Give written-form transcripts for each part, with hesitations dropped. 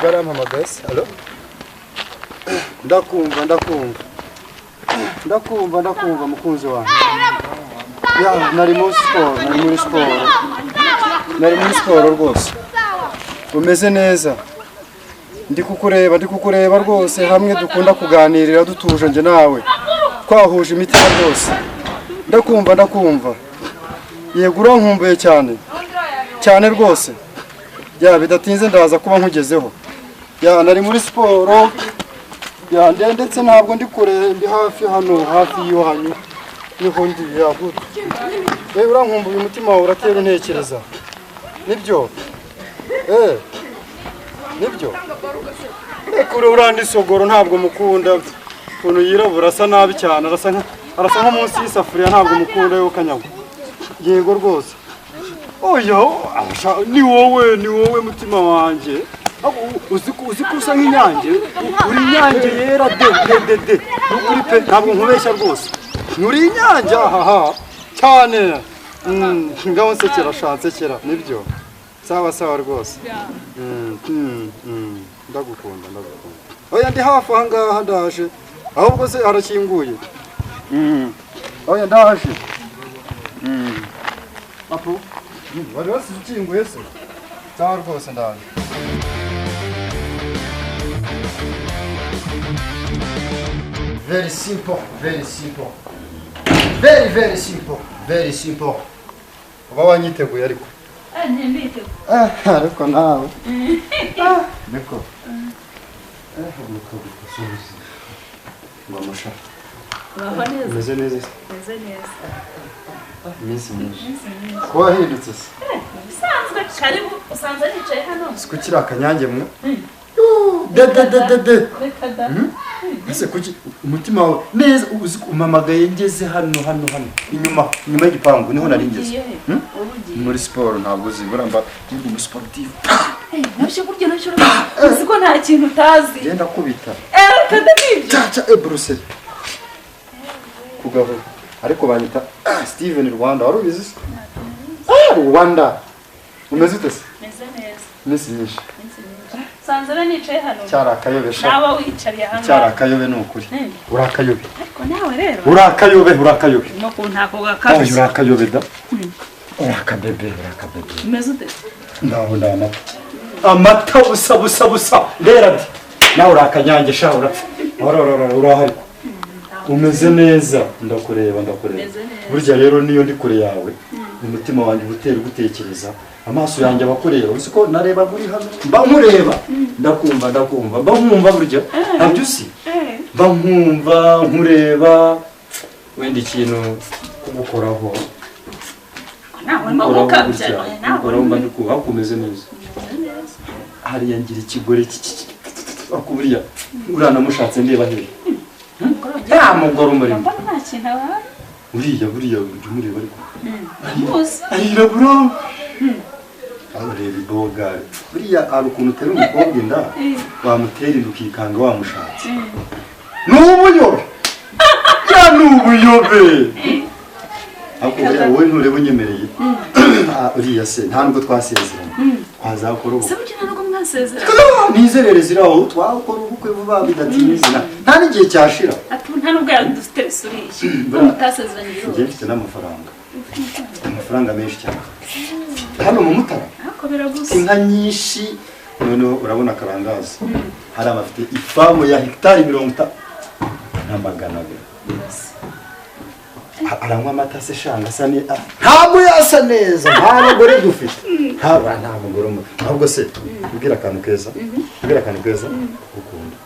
Barampamagaye. Allo? Ndakumva mukunzi wanjye. Ya nari muri siporo rwose. Umeze neza. Ndi kukureba rwose hamwe dukunda kuganirira dutuje nje nawe. Twahuje imitima rwose. Ndakumva. Yego urankumbuye cyane rwose. Ya bidatinze ndaza kuba nkugezeho. Ya nari muri siporo. Ya ndetse ntabwo ndi kure ndi hafi hano hafi y'wanyu. Niho ndi yagutu. Urankumbuye umutima wawe uratera intekereza. Nibyo. Nibyo. Kure urandisogoro ntabwo mukunda. Ukuntu yirabura asa nabi cyane arasa nko munsi y'isafuriya ntabwo mukunda yo kanyago. Yego rwose. Oya, ni wowe mutima wanjye. Uzi kusa nk'inyange. Uri inyange yera de. Nukuri pe ntabwo nkubeshya rwose. Nuri inyange aha cyane. Ngaho nsekera nibyo. Sawa rwose. Ndagukunda. Oya ndi hafi aha ngaha ndaje. Ahubwo se harakinguye. Oya ndaje. Apo. Wari wasize ukinguye se? Sawa rwose ndaje. Very simple. Very simple. Uba wanyiteguye ariko. Nembiteguye. Ariko nawe. Niko. Bamusha. Meze neza. Iminsi myinshi. Ko wahindutse se? Bisanzwe karibu usanze nicaye hano. Sikukira akanyange mwe. De. Ese kuki umutima wawe neza uzi umamagaye ngeze hano inyuma y'igipangu niho nari ngeze. Muri siporo ntabwo uzi buramba ndi mu sportif. Nabyo buryo uzi ko nta kintu utazi. Genda kubita. Kadabibyo. Cha Brussels. Kugabo ariko banyita Steven Rwanda warubizi se? Rwanda. Umeze ute se? Meze neza. Nisi nyinshi. Sanzara nicaye hano. Cyarakayobesha. Naba wicariye hano. Cyarakayobe nukuri. Urakayobe. Ariko nawe rero. Urakayobe. No kuntako gakabije. Urakayobe da. Urakabebe. Umeze ute? Ndabona amata busa. Ndera. Nawe urakanyange sha urapfa. Urahari. Umeze neza ndakureba. Burya rero niyo ndi kure yawe. Umutima wanjye utera gutekereza. Amaso yanjye abakureba usiko nareba guri hano mbankureba ndakumva mbankumva burya ntabyo usi mbankumva nkureba wenda ikintu kugukoraho nawe mbakabya nawe mba ndikuba kumeze neza hari yangira ikigore akuburiya uranamushatse ndeba hehe mugoro umurimo nta kintu aba buriya umureba ariko ayirabura Arebe bogare. Buriya ari ukuntu utera umukobwa inda wamutera inda ukikanga wamushatse. Nubuyobe. Ya nubuyobe. Akubera wowe nturebe unyemereye. Uriya se nta nubwo twasezeranye. Twazakora ubu. Se bukina nubwo mwasezeranye. Nizerere ziraho twakora ubukwe vuba bidatinizina. Nta n'igihe cyashira. Nta nubwo yadufite suriye. Mutasezeranye rero. Ngiye mfite n'amafaranga. Amafaranga menshi cyane. Hano mu Mutara. Inka nyinshi noneho urabona karangazi. Hari abafite ifamu ya hectare 50 n'amagana. Aranywa amata se shanga sani. Ntabwo yasa neza. Nta mugore dufite. Nta mugore mu. Ahubwo se ubwira akantu keza. Ukunda.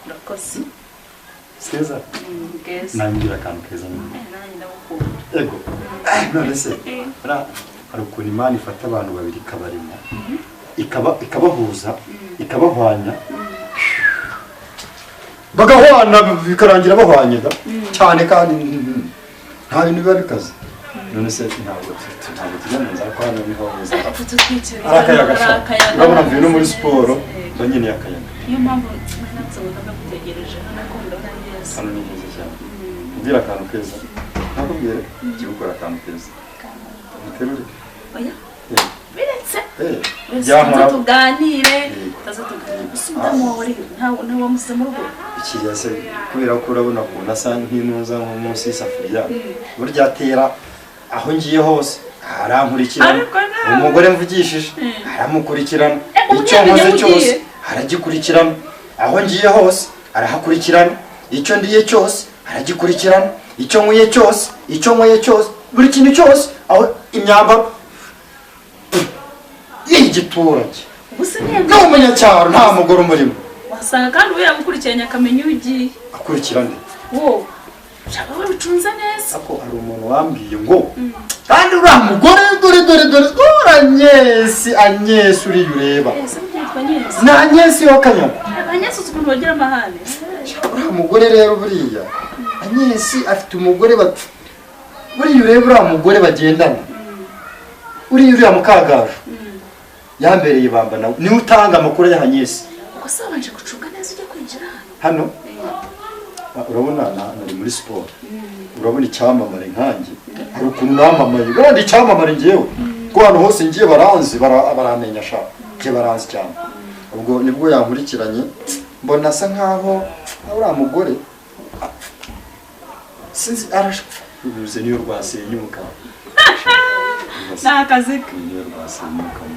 Rakosi. Keza. se nangira akantu keza nyine nanjye ndagukunda yego none se hari ukuntu Imana ifata abantu babiri ikabarema ikabahuza ikabahwanya bagahwana bikarangira bahwanye da cyane kandi nta bintu biba bikaze none se ntabwo tujya mu nzara ko hano niho heza arakayaga urabona mvuye no muri siporo ngo nyine yakayaga niyo mpamvu nasohoka ndagutegereje nako ndabona neza hano ni heza cyane ubwira akantu keza ntakubwire igihe ukora akantu keza muterure oya biretse byamara tuganire umudamu wawe ntawe wamusize mu rugo ikiriya se kubera ko urabona ko nasa nk'inuza nko munsi y'isafuriya burya atera aho ngiye hose arankurikirana umugore mvugishije aramukurikirana icyo nkoze cyose aragikurikirana aho ngiye hose arahakurikirana icyo ndiye cyose aragikurikirana icyo nkwiye cyose icyo nkweye cyose buri kintu cyose aho imyambaro y'igiturage n'umunyacyaro nta mugore umurimo wasanga kandi ubu yagukurikiranye akamenya iyo ugiye akurikirane wowe ushaka we bicunze neza ako hari umuntu wambwiye ngo kandi uriya mugore dore Anyesi uriya ureba ni Anyesi w'akanyago Anyesi uzi ukuntu bagira amahane uriya mugore rero buriya Anyesi afite umugore buriya ureba uriya mugore bagendana uriya mukagaju yambereye ibamba nawe niwe utanga amakuru ya Anyesi ubwo se wabanje gucunga neza ujya kwinjira hano urabona nari muri siporo urabona icyamamare nkanjye hari ukuntu namamaye kandi icyamamare ngewe ko hano hose ngiye baranzi baramenya sha ngiye baranzi cyane ubwo nibwo yankurikiranye mbona asa nkaho uriya mugore sinzi arashuze niyo rwasenye umukara ni akazi ke niyo rwasenye umukara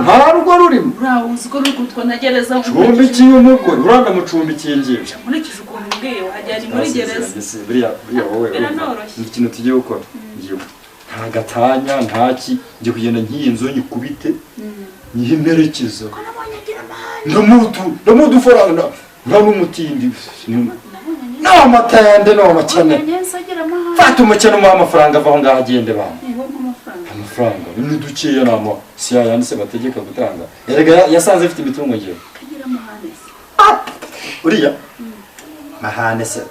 nta rugo rurimo urawuzi ko rukutwa na gereza cumbikiye umugore uranda mucumbikiye ngiye nkurikije ukuntu mbwiye wahajyana muri gereza buriya wowe ikintu tugiye gukora nta gatanya ntaki ngiye kugenda nk'iyi nzu nyikubite nyihemerekeza ndamudufaranga nta n'umutindi n'amatende n'amakene fata umukene umuha amafaranga ava aho ngaho agende bana amafaranga ni dukeya nama si yanditse bategeka gutanga erega yasanze afite imitungo ngiye uriya mahane se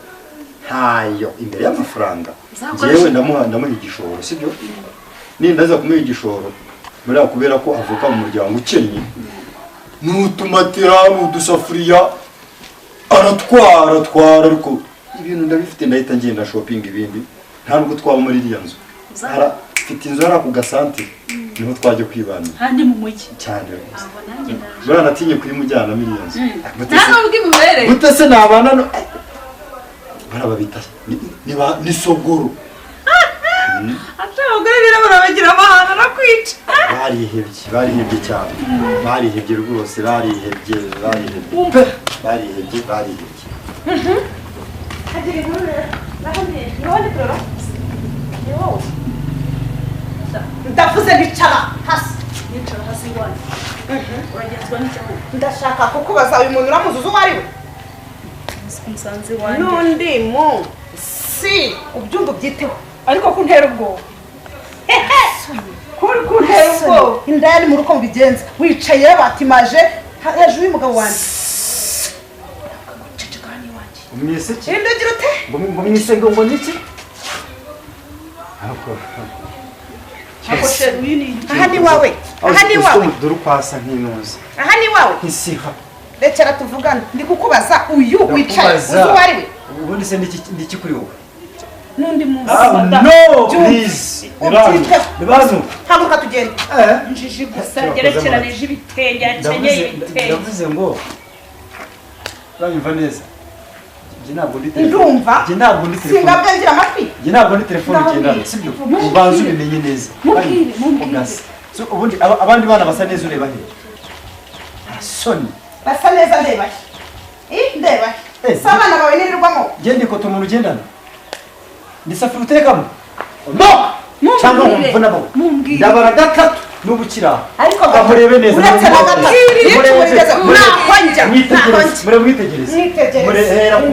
ntayo imbere y'amafaranga ngewe ndamuha igishoro sibyo nindaza kumuha igishoro buriya kubera ko avuka mu muryango ukennye n'utumatera n'udusafuriya aratwara ariko ibintu ndabifite ndahita ngenda shopping ibindi nta nubwo twaba muri iriya nzu mfite inzu hariya ku gasantere niho twajya kwibanira handi mu mujyi cyane rwose buriya natinye kuyimujyana muri iyo nzu nta nubwo imubereye gute se nabana barababita ni sogoro abagore birabura bagira amahane arakwica barihebye cyane barihebye rwose barihebye ndavuze bicara hasi iwanyu uragenzwa n'icyaho ndashaka kukubaza uyu muntu uramuzi uwo ari we umusanzi wanjye n'undi si ubyumva ubyiteho ariko kuntera ubwoba kuri kuntera ubwoba inda yari mu ruko mubigenza wicaye batimaje hejuru y'umugabo wanjye umwese ki indagira ute mwise ngo niki ako sheru yini aha ni wawe dore ukwasa nk'inuzi aha ni wawe nk'isiha rekera tuvugane ndi kukubaza uyu wicaye uzi uwo ari we ubundi se ndiki kuri wowe n'undi munsi no please nibantu haguruka tugende njiji gusa gerekeranije ibitenge akenyeye ibitenge ndavuze ngo uranyumva neza ndumva singabwe ngira amatwi ntabwo ndi telefone igendanwa sibyo ubanza ubimenye neza ubundi abandi bana basa neza ureba he soni basa neza ndeba ndeba si abana bawe nirirwamo genda ikoto umuntu ugendana ni safari utekamo no cyangwa umuvuna bo ndabara gatatu n'ubukira ariko murebe neza uretse na gato yicururiza nakonja mwitegereze murehera ku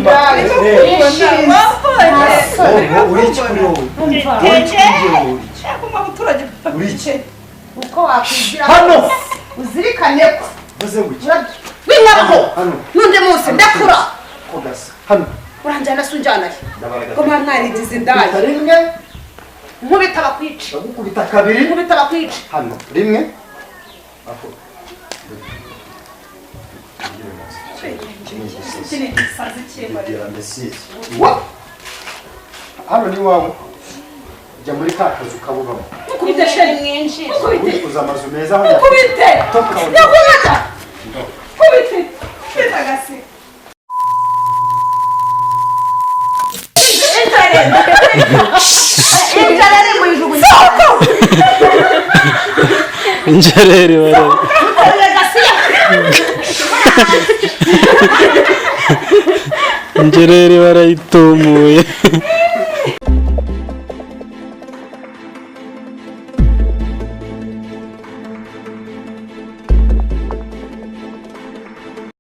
uko wakwigira hano uzirikane ko uvuze guki winaho hano nundi munsi ndakura kogasa hano uranjyana se unjyana he ko mwa mwarigize indaya rimwe nkubita bakwica ndagukubita kabiri nkubita bakwica hano rimwe aho hano ni wawe jya muri ka kazu kabubamo ukubite sheri mwinshi uza amazu meza aho ukubite yakubita ukubite ukubita agasi injarere muyijugunya injarere bara injarere barayitumuye